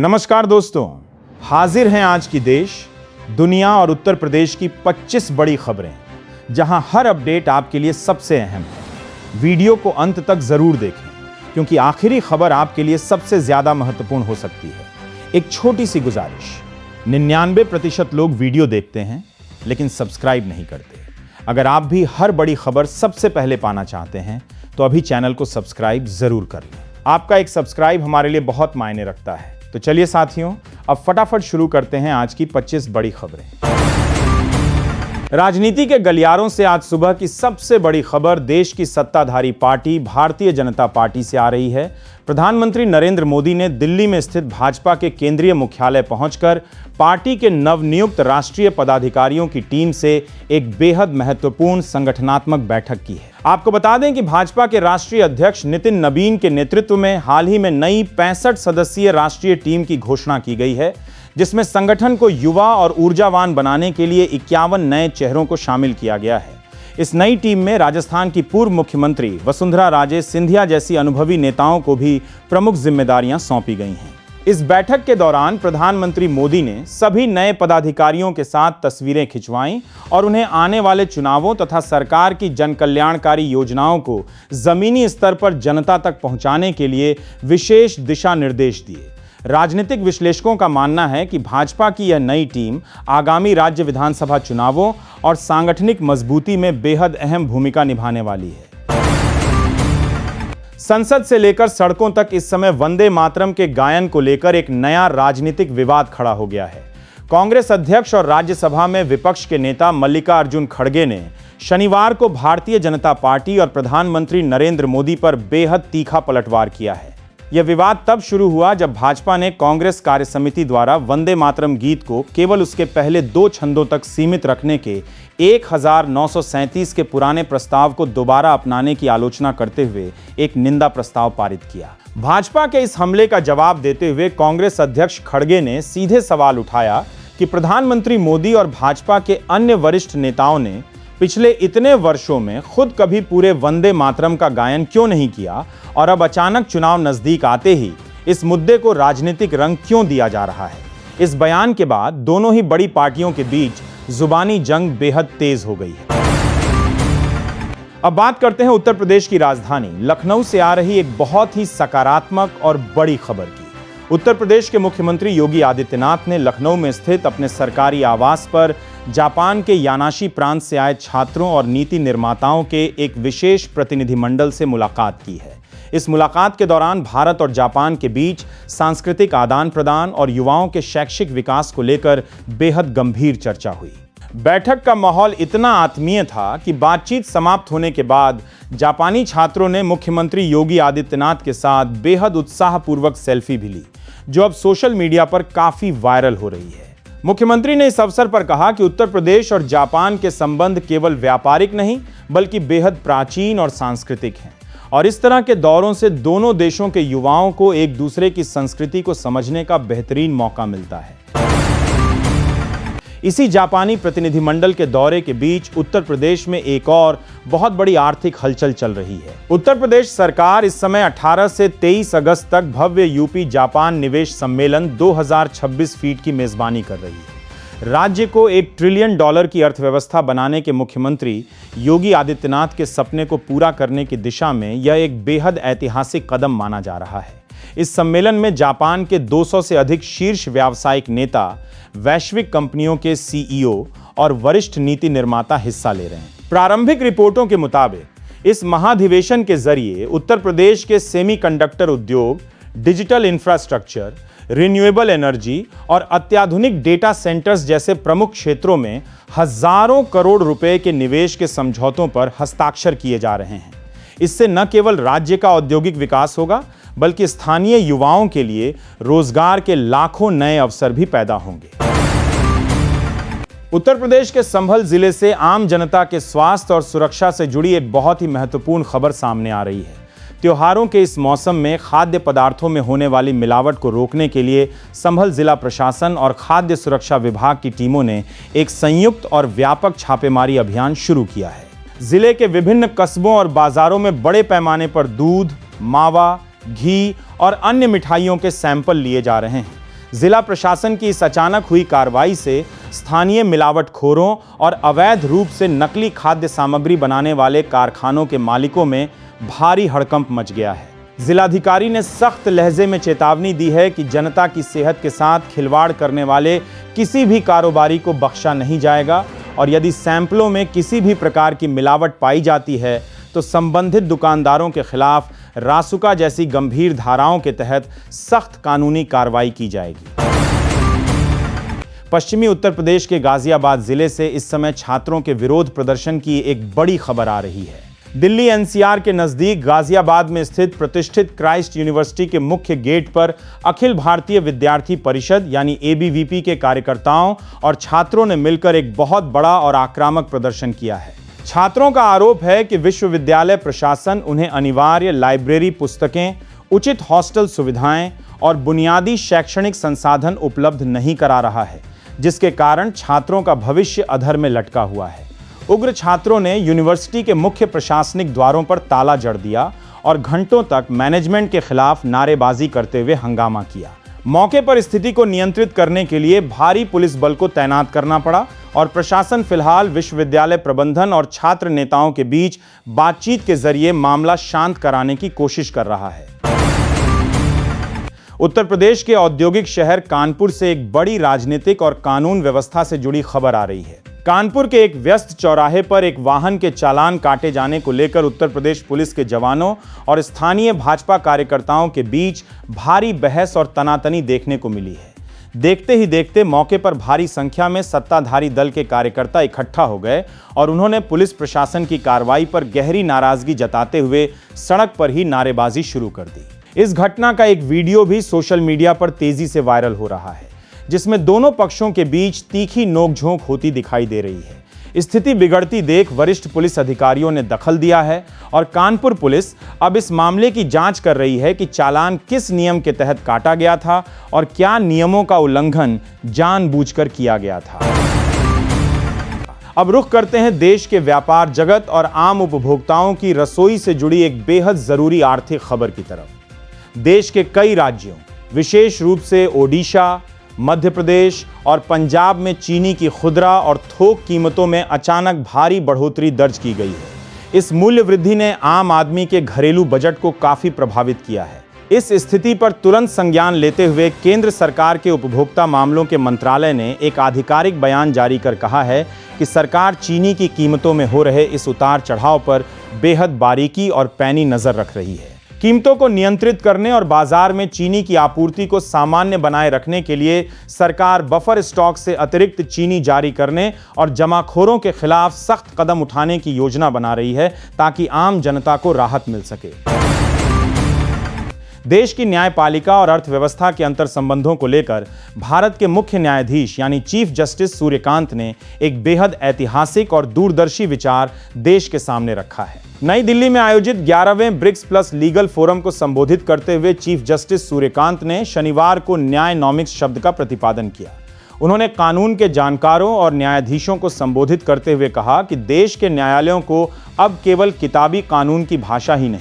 नमस्कार दोस्तों, हाजिर हैं आज की देश, दुनिया और उत्तर प्रदेश की 25 बड़ी खबरें, जहां हर अपडेट आपके लिए सबसे अहम है। वीडियो को अंत तक जरूर देखें, क्योंकि आखिरी खबर आपके लिए सबसे ज्यादा महत्वपूर्ण हो सकती है। एक छोटी सी गुजारिश, 99% लोग वीडियो देखते हैं लेकिन सब्सक्राइब नहीं करते। अगर आप भी हर बड़ी खबर सबसे पहले पाना चाहते हैं तो अभी चैनल को सब्सक्राइब जरूर कर लें। आपका एक सब्सक्राइब हमारे लिए बहुत मायने रखता है। तो चलिए साथियों, अब फटाफट शुरू करते हैं आज की 25 बड़ी खबरें। राजनीति के गलियारों से आज सुबह की सबसे बड़ी खबर देश की सत्ताधारी पार्टी भारतीय जनता पार्टी से आ रही है। प्रधानमंत्री नरेंद्र मोदी ने दिल्ली में स्थित भाजपा के केंद्रीय मुख्यालय पहुंचकर पार्टी के नवनियुक्त राष्ट्रीय पदाधिकारियों की टीम से एक बेहद महत्वपूर्ण संगठनात्मक बैठक की है। आपको बता दें कि भाजपा के राष्ट्रीय अध्यक्ष नितिन नबीन के नेतृत्व में हाल ही में नई 65 सदस्यीय राष्ट्रीय टीम की घोषणा की गई है, जिसमें संगठन को युवा और ऊर्जावान बनाने के लिए 51 नए चेहरों को शामिल किया गया है। इस नई टीम में राजस्थान की पूर्व मुख्यमंत्री वसुंधरा राजे सिंधिया जैसी अनुभवी नेताओं को भी प्रमुख जिम्मेदारियां सौंपी गई हैं। इस बैठक के दौरान प्रधानमंत्री मोदी ने सभी नए पदाधिकारियों के साथ तस्वीरें खिंचवाईं और उन्हें आने वाले चुनावों तथा सरकार की जनकल्याणकारी योजनाओं को जमीनी स्तर पर जनता तक पहुंचाने के लिए विशेष दिशा निर्देश दिए। राजनीतिक विश्लेषकों का मानना है कि भाजपा की यह नई टीम आगामी राज्य विधानसभा चुनावों और सांगठनिक मजबूती में बेहद अहम भूमिका निभाने वाली है। संसद से लेकर सड़कों तक इस समय वंदे मातरम के गायन को लेकर एक नया राजनीतिक विवाद खड़ा हो गया है। कांग्रेस अध्यक्ष और राज्यसभा में विपक्ष के नेता मल्लिकार्जुन खड़गे ने शनिवार को भारतीय जनता पार्टी और प्रधानमंत्री नरेंद्र मोदी पर बेहद तीखा पलटवार किया है। यह विवाद तब शुरू हुआ जब भाजपा ने कांग्रेस कार्य समिति द्वारा वंदे मातरम गीत को केवल उसके पहले 2 छंदों तक सीमित रखने के 1937 के पुराने प्रस्ताव को दोबारा अपनाने की आलोचना करते हुए एक निंदा प्रस्ताव पारित किया। भाजपा के इस हमले का जवाब देते हुए कांग्रेस अध्यक्ष खड़गे ने सीधे सवाल उठाया कि प्रधानमंत्री मोदी और भाजपा के अन्य वरिष्ठ नेताओं ने पिछले इतने वर्षों में खुद कभी पूरे वंदे मातरम का गायन क्यों नहीं किया और अब अचानक चुनाव नजदीक आते ही इस मुद्दे को राजनीतिक रंग क्यों दिया जा रहा है। इस बयान के बाद दोनों ही बड़ी पार्टियों के बीच जुबानी जंग बेहद तेज हो गई है। अब बात करते हैं उत्तर प्रदेश की राजधानी लखनऊ से आ रही एक बहुत ही सकारात्मक और बड़ी खबर की। उत्तर प्रदेश के मुख्यमंत्री योगी आदित्यनाथ ने लखनऊ में स्थित अपने सरकारी आवास पर जापान के यानाशी प्रांत से आए छात्रों और नीति निर्माताओं के एक विशेष प्रतिनिधिमंडल से मुलाकात की है। इस मुलाकात के दौरान भारत और जापान के बीच सांस्कृतिक आदान प्रदान और युवाओं के शैक्षिक विकास को लेकर बेहद गंभीर चर्चा हुई। बैठक का माहौल इतना आत्मीय था कि बातचीत समाप्त होने के बाद जापानी छात्रों ने मुख्यमंत्री योगी आदित्यनाथ के साथ बेहद उत्साहपूर्वक सेल्फी भी ली, जो अब सोशल मीडिया पर काफी वायरल हो रही है। मुख्यमंत्री ने इस अवसर पर कहा कि उत्तर प्रदेश और जापान के संबंध केवल व्यापारिक नहीं बल्कि बेहद प्राचीन और सांस्कृतिक हैं, और इस तरह के दौरों से दोनों देशों के युवाओं को एक दूसरे की संस्कृति को समझने का बेहतरीन मौका मिलता है। इसी जापानी प्रतिनिधिमंडल के दौरे के बीच उत्तर प्रदेश में एक और बहुत बड़ी आर्थिक हलचल चल रही है। उत्तर प्रदेश सरकार इस समय 18 से 23 अगस्त तक भव्य यूपी जापान निवेश सम्मेलन 2026 फीट की मेजबानी कर रही है। राज्य को $1 ट्रिलियन की अर्थव्यवस्था बनाने के मुख्यमंत्री योगी आदित्यनाथ के सपने को पूरा करने की दिशा में यह एक बेहद ऐतिहासिक कदम माना जा रहा है। इस सम्मेलन में जापान के 200 से अधिक शीर्ष व्यावसायिक नेता, वैश्विक कंपनियों के सीईओ और वरिष्ठ नीति निर्माता हिस्सा ले रहे हैं। प्रारंभिक रिपोर्टों के मुताबिक इस महाधिवेशन के जरिए उत्तर प्रदेश के सेमीकंडक्टर उद्योग, डिजिटल इंफ्रास्ट्रक्चर, रिन्यूएबल एनर्जी और अत्याधुनिक डेटा सेंटर्स जैसे प्रमुख क्षेत्रों में हजारों करोड़ रुपए के निवेश के समझौतों पर हस्ताक्षर किए जा रहे हैं। इससे न केवल राज्य का औद्योगिक विकास होगा बल्कि स्थानीय युवाओं के लिए रोजगार के लाखों नए अवसर भी पैदा होंगे। उत्तर प्रदेश के संभल जिले से आम जनता के स्वास्थ्य और सुरक्षा से जुड़ी एक बहुत ही महत्वपूर्ण खबर सामने आ रही है। त्योहारों के इस मौसम में खाद्य पदार्थों में होने वाली मिलावट को रोकने के लिए संभल जिला प्रशासन और खाद्य सुरक्षा विभाग की टीमों ने एक संयुक्त और व्यापक छापेमारी अभियान शुरू किया है। जिले के विभिन्न कस्बों और बाजारों में बड़े पैमाने पर दूध, मावा, घी और अन्य मिठाइयों के सैंपल लिए जा रहे हैं। जिला प्रशासन की इस अचानक हुई कार्रवाई से स्थानीय मिलावटखोरों और अवैध रूप से नकली खाद्य सामग्री बनाने वाले कारखानों के मालिकों में भारी हड़कंप मच गया है। जिलाधिकारी ने सख्त लहजे में चेतावनी दी है कि जनता की सेहत के साथ खिलवाड़ करने वाले किसी भी कारोबारी को बख्शा नहीं जाएगा और यदि सैंपलों में किसी भी प्रकार की मिलावट पाई जाती है तो संबंधित दुकानदारों के खिलाफ रासुका जैसी गंभीर धाराओं के तहत सख्त कानूनी कार्रवाई की जाएगी। पश्चिमी उत्तर प्रदेश के गाजियाबाद जिले से इस समय छात्रों के विरोध प्रदर्शन की एक बड़ी खबर आ रही है। दिल्ली एनसीआर के नजदीक गाजियाबाद में स्थित प्रतिष्ठित क्राइस्ट यूनिवर्सिटी के मुख्य गेट पर अखिल भारतीय विद्यार्थी परिषद यानी एबीवीपी के कार्यकर्ताओं और छात्रों ने मिलकर एक बहुत बड़ा और आक्रामक प्रदर्शन किया है। छात्रों का आरोप है कि विश्वविद्यालय प्रशासन उन्हें अनिवार्य लाइब्रेरी पुस्तकें, उचित हॉस्टल सुविधाएं और बुनियादी शैक्षणिक संसाधन उपलब्ध नहीं करा रहा है, जिसके कारण छात्रों का भविष्य अधर में लटका हुआ है। उग्र छात्रों ने यूनिवर्सिटी के मुख्य प्रशासनिक द्वारों पर ताला जड़ दिया और घंटों तक मैनेजमेंट के खिलाफ नारेबाजी करते हुए हंगामा किया। मौके पर स्थिति को नियंत्रित करने के लिए भारी पुलिस बल को तैनात करना पड़ा और प्रशासन फिलहाल विश्वविद्यालय प्रबंधन और छात्र नेताओं के बीच बातचीत के जरिए मामला शांत कराने की कोशिश कर रहा है। उत्तर प्रदेश के औद्योगिक शहर कानपुर से एक बड़ी राजनीतिक और कानून व्यवस्था से जुड़ी खबर आ रही है। कानपुर के एक व्यस्त चौराहे पर एक वाहन के चालान काटे जाने को लेकर उत्तर प्रदेश पुलिस के जवानों और स्थानीय भाजपा कार्यकर्ताओं के बीच भारी बहस और तनातनी देखने को मिली है। देखते ही देखते मौके पर भारी संख्या में सत्ताधारी दल के कार्यकर्ता इकट्ठा हो गए और उन्होंने पुलिस प्रशासन की कार्रवाई पर गहरी नाराजगी जताते हुए सड़क पर ही नारेबाजी शुरू कर दी। इस घटना का एक वीडियो भी सोशल मीडिया पर तेजी से वायरल हो रहा है, जिसमें दोनों पक्षों के बीच तीखी नोकझोंक होती दिखाई दे रही है। स्थिति बिगड़ती देख वरिष्ठ पुलिस अधिकारियों ने दखल दिया है और कानपुर पुलिस अब इस मामले की जांच कर रही है कि चालान किस नियम के तहत काटा गया था और क्या नियमों का उल्लंघन जानबूझकर किया गया था। अब रुख करते हैं देश के व्यापार जगत और आम उपभोक्ताओं की रसोई से जुड़ी एक बेहद जरूरी आर्थिक खबर की तरफ। देश के कई राज्यों, विशेष रूप से ओडिशा, मध्य प्रदेश और पंजाब में चीनी की खुदरा और थोक कीमतों में अचानक भारी बढ़ोतरी दर्ज की गई है। इस मूल्य वृद्धि ने आम आदमी के घरेलू बजट को काफी प्रभावित किया है। इस स्थिति पर तुरंत संज्ञान लेते हुए केंद्र सरकार के उपभोक्ता मामलों के मंत्रालय ने एक आधिकारिक बयान जारी कर कहा है कि सरकार चीनी की कीमतों में हो रहे इस उतार चढ़ाव पर बेहद बारीकी और पैनी नजर रख रही है। कीमतों को नियंत्रित करने और बाजार में चीनी की आपूर्ति को सामान्य बनाए रखने के लिए सरकार बफर स्टॉक से अतिरिक्त चीनी जारी करने और जमाखोरों के खिलाफ सख्त कदम उठाने की योजना बना रही है ताकि आम जनता को राहत मिल सके। देश की न्यायपालिका और अर्थव्यवस्था के अंतर संबंधों को लेकर भारत के मुख्य न्यायाधीश यानी चीफ जस्टिस सूर्यकांत ने एक बेहद ऐतिहासिक और दूरदर्शी विचार देश के सामने रखा है। नई दिल्ली में आयोजित 11वें ब्रिक्स प्लस लीगल फोरम को संबोधित करते हुए चीफ जस्टिस सूर्यकांत ने शनिवार को न्यायनॉमिक्स शब्द का प्रतिपादन किया। उन्होंने कानून के जानकारों और न्यायाधीशों को संबोधित करते हुए कहा कि देश के न्यायालयों को अब केवल किताबी कानून की भाषा ही नहीं,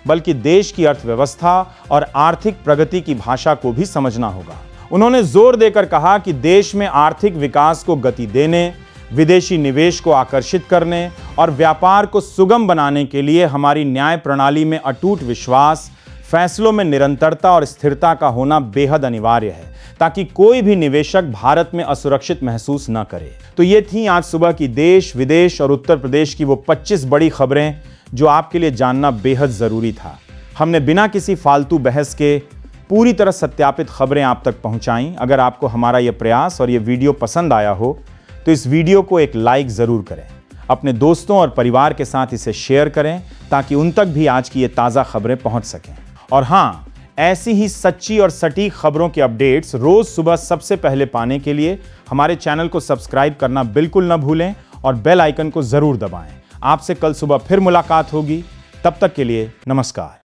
बल्कि देश की अर्थव्यवस्था और आर्थिक प्रगति की भाषा को भी समझना होगा। उन्होंने जोर देकर कहा कि देश में आर्थिक विकास को गति देने, विदेशी निवेश को आकर्षित करने और व्यापार को सुगम बनाने के लिए हमारी न्याय प्रणाली में अटूट विश्वास, फैसलों में निरंतरता और स्थिरता का होना बेहद अनिवार्य है ताकि कोई भी निवेशक भारत में असुरक्षित महसूस न करे। तो ये थी आज सुबह की देश, विदेश और उत्तर प्रदेश की वो 25 बड़ी खबरें जो आपके लिए जानना बेहद ज़रूरी था। हमने बिना किसी फालतू बहस के पूरी तरह सत्यापित खबरें आप तक पहुंचाईं। अगर आपको हमारा ये प्रयास और ये वीडियो पसंद आया हो तो इस वीडियो को एक लाइक ज़रूर करें, अपने दोस्तों और परिवार के साथ इसे शेयर करें ताकि उन तक भी आज की ये ताज़ा खबरें पहुंच सकें। और हाँ, ऐसी ही सच्ची और सटीक खबरों के अपडेट्स रोज़ सुबह सबसे पहले पाने के लिए हमारे चैनल को सब्सक्राइब करना बिल्कुल न भूलें और बेल आइकन को ज़रूर दबाएं। आपसे कल सुबह फिर मुलाकात होगी, तब तक के लिए नमस्कार।